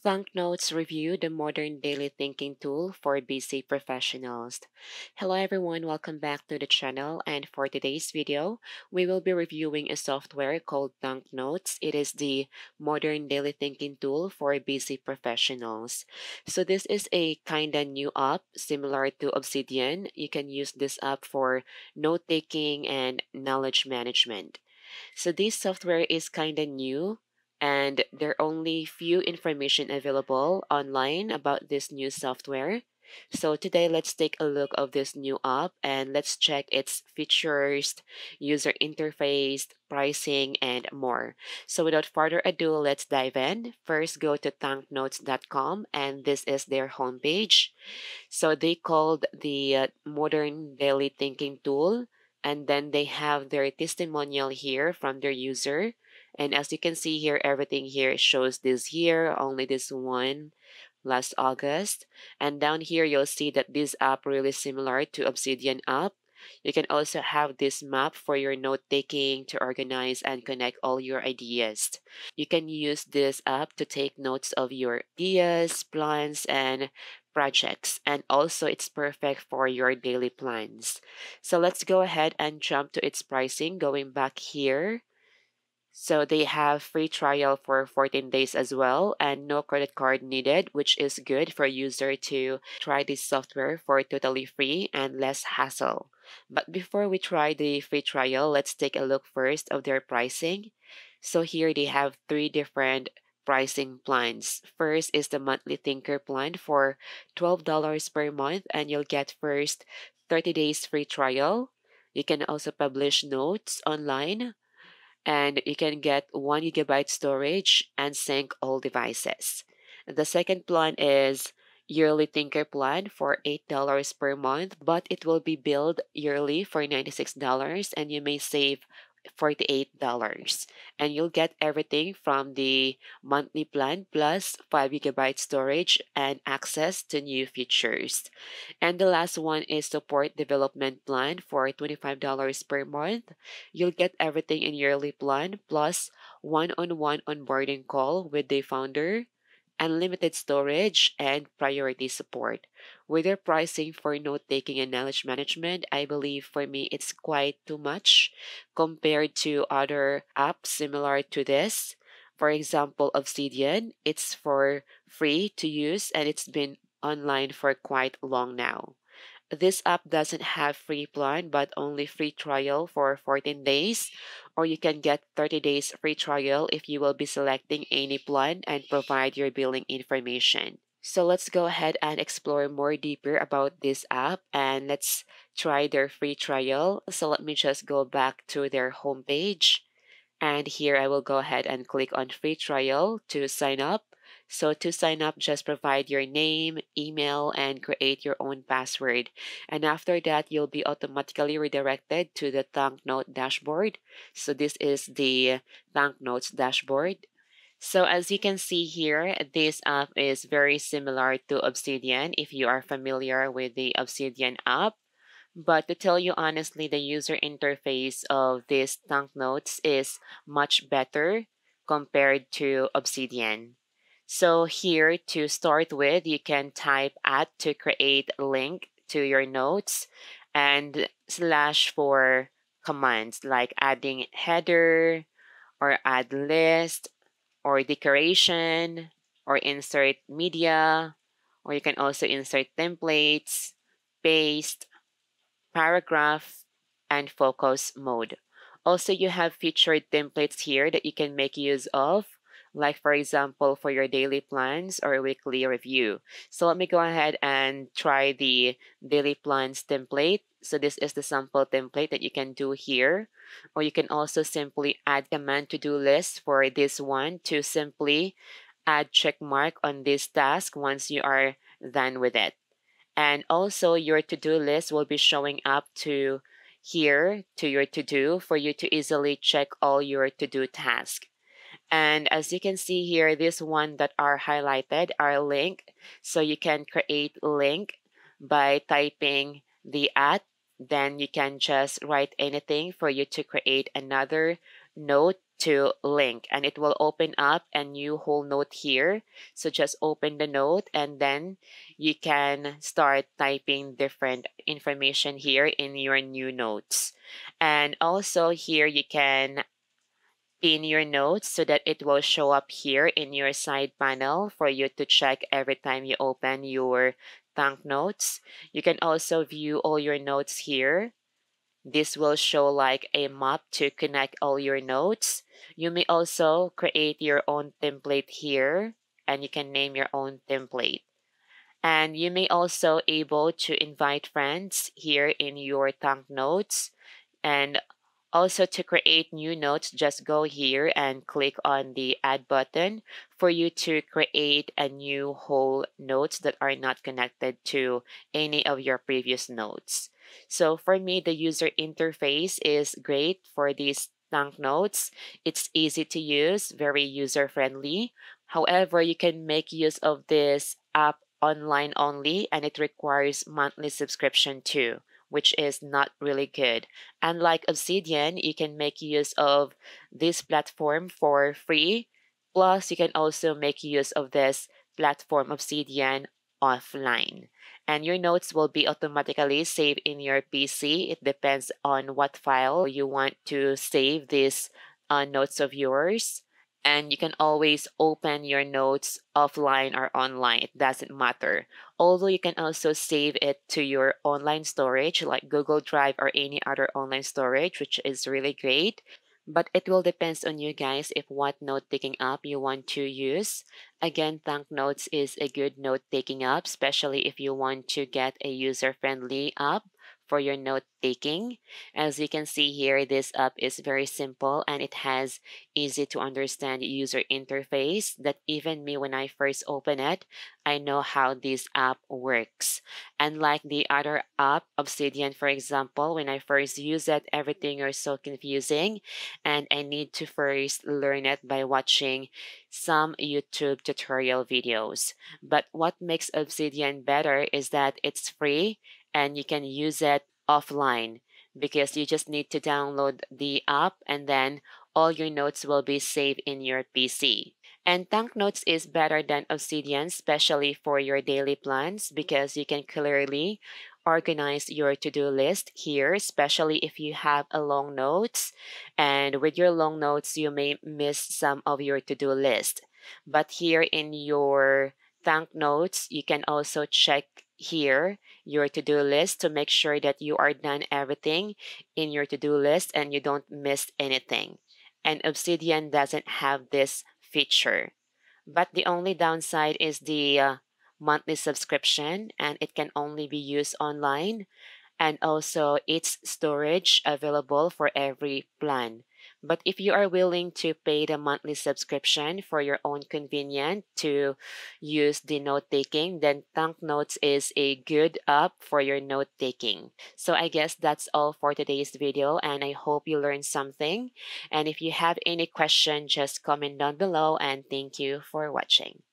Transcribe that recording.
Thunk Notes review the modern daily thinking tool for busy professionals. Hello everyone, welcome back to the channel, and for today's video, we will be reviewing a software called Thunk Notes. It is the modern daily thinking tool for busy professionals. So this is a kinda new app similar to Obsidian. You can use this app for note-taking and knowledge management. So this software is kind of new and there are only few information available online about this new software. So today let's take a look of this new app and let's check its features, user interface, pricing, and more. So without further ado, let's dive in. First, go to thunknotes.com and this is their homepage. So they called the modern daily thinking tool, and then they have their testimonial here from their user. And as you can see here, everything here shows this year, only this one last August. And down here, you'll see that this app really similar to Obsidian app. You can also have this map for your note taking to organize and connect all your ideas. You can use this app to take notes of your ideas, plans, and projects. And also, it's perfect for your daily plans. So let's go ahead and jump to its pricing. Going back here, so they have free trial for 14 days as well and no credit card needed, which is good for user to try this software for totally free and less hassle. But before we try the free trial, let's take a look first of their pricing. So here they have three different pricing plans. First is the monthly thinker plan for $12 per month and you'll get first 30 days free trial. You can also publish notes online and you can get 1 GB storage and sync all devices. The second plan is yearly thinker plan for $8 per month, but it will be billed yearly for $96 and you may save $48 and you'll get everything from the monthly plan plus 5 GB storage and access to new features. And the last one is support development plan for $25 per month. You'll get everything in yearly plan plus one-on-one onboarding call with the founder, unlimited storage, and priority support. With their pricing for note taking and knowledge management, I believe for me it's quite too much compared to other apps similar to this. For example, Obsidian, it's for free to use and it's been online for quite long now. This app doesn't have free plan but only free trial for 14 days, or you can get 30 days free trial if you will be selecting any plan and provide your billing information. So let's go ahead and explore more deeper about this app and let's try their free trial. So let me just go back to their homepage. And here I will go ahead and click on free trial to sign up. So to sign up, just provide your name, email, and create your own password. And after that, you'll be automatically redirected to the Thunk Note dashboard. So this is the Thunk Notes dashboard. So as you can see here, this app is very similar to Obsidian if you are familiar with the Obsidian app. But to tell you honestly, the user interface of this Thunk Notes is much better compared to Obsidian. So here to start with, you can type @ to create a link to your notes and / for commands like adding header or add list or decoration or insert media, or you can also insert templates, paste, paragraph, and focus mode. Also, you have featured templates here that you can make use of, like for example, for your daily plans or weekly review. So let me go ahead and try the daily plans template. So this is the sample template that you can do here. Or you can also simply add command to-do list for this one to simply add check mark on this task once you are done with it. And also your to-do list will be showing up to here to your to-do for you to easily check all your to-do tasks. And as you can see here, this one that are highlighted are link. So you can create link by typing the @ then you can just write anything for you to create another note to link, and it will open up a new whole note here. So just open the note and then you can start typing different information here in your new notes. And also here you can pin your notes so that it will show up here in your side panel for you to check every time you open your Thunk Notes. You can also view all your notes here. This will show like a map to connect all your notes. You may also create your own template here, and you can name your own template. And you may also able to invite friends here in your Thunk Notes. And also to create new notes, just go here and click on the add button for you to create a new whole notes that are not connected to any of your previous notes. So for me, the user interface is great for these Thunk Notes. It's easy to use, very user friendly. However, you can make use of this app online only, and it requires monthly subscription too, which is not really good. Unlike Obsidian, you can make use of this platform for free. Plus, you can also make use of this platform Obsidian offline. And your notes will be automatically saved in your PC. It depends on what file you want to save these notes of yours. And you can always open your notes offline or online. It doesn't matter. Although you can also save it to your online storage like Google Drive or any other online storage, which is really great. But it will depend on you guys if what note-taking app you want to use. Again, Thunk Notes is a good note-taking app, especially if you want to get a user-friendly app for your note-taking. As you can see here, this app is very simple and it has easy to understand user interface that even me when I first open it, I know how this app works. Unlike the other app, Obsidian for example, when I first use it, everything is so confusing and I need to first learn it by watching some YouTube tutorial videos. But what makes Obsidian better is that it's free and you can use it offline because you just need to download the app and then all your notes will be saved in your PC. And Thunk Notes is better than Obsidian, especially for your daily plans, because you can clearly organize your to-do list here, especially if you have a long notes. And with your long notes, you may miss some of your to-do list. But here in your Thunk Notes, you can also check here your to-do list to make sure that you are done everything in your to-do list and you don't miss anything. And Obsidian doesn't have this feature. But the only downside is the monthly subscription, and it can only be used online, and also its storage available for every plan. But if you are willing to pay the monthly subscription for your own convenience to use the note taking, then Thunk Notes is a good app for your note taking. So I guess that's all for today's video, and I hope you learned something. And if you have any question, just comment down below, and thank you for watching.